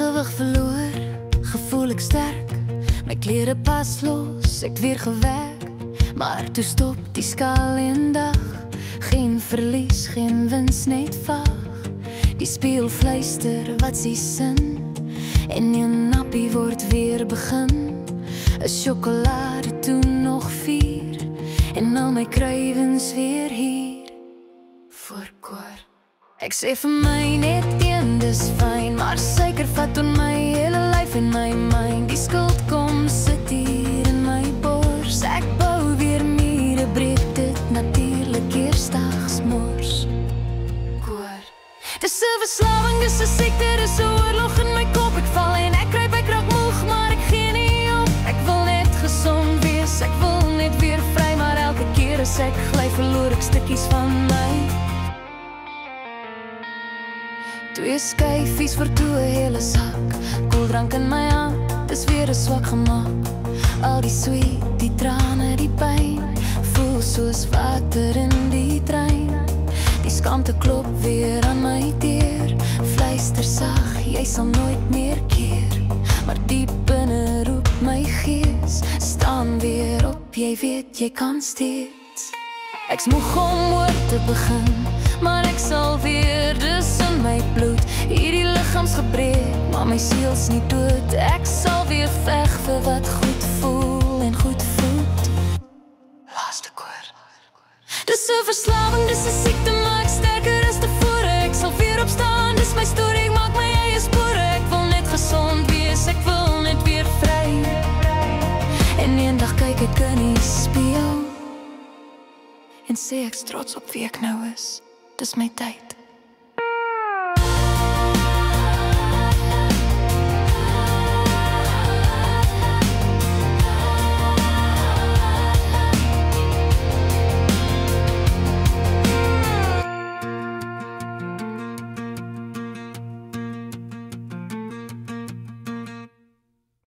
gewig verloor, gevoel ek sterk. My klere pas los, ek weer gewerk. Maar toe stop die skaal en dag. Geen verlies, geen wins, net vaag. Die spieël fluister, wat's die sin? En jou nappie word weer begin. 'n Sjokolade toe nog 4. En al my krywens weer hier voorkoor. Ek sê vir my net een, dis fyn. Maar suiker vat on my hele lyf en my mind. Die skuld kom sit hier in my bors. Ek bou weer mure, breek dit natuurlijk eersdags mors. Koor. Dis 'n verslawing, dis 'n siekte, dis 'n oorlog in my kop. Ek val en ek kruip, ek raak moeg, maar ek gee nie op. Ek wil net gesond wees, ek wil net weer vry. Maar elke keer as ek gly, verloor ek stukkies van my. 2 skyfies vir 'n hele sak. Koeldrank in my hand, dis weer 'n swak gemak. Al die sweet, die trane, die pyn, voel soos water in die trein. Die skaamte klop weer aan my deur. Fluister sag, jy sal nooit meer keer. Maar diep binne roep my gees. Staan weer op, jy weet jy kan steeds. Ek's moeg om oor te begin, maar ek sal weer, dis in my bloed. Hierdie liggaamsgebrek, maar my siel's nie dood. Ek sal weer veg vir wat goed voel en goed voed. Laaste koor. Dis 'n verslawing, dis 'n siekte, maar ek sterker as tevore. Ek sal weer opstaan, dis my storie, ek maak my eie spore. Ek wil net gesond wees, ek wil net weer vry. En eendag kyk ek in die spieël en sê ek's trots op wie ek nou is. Dis my tyd.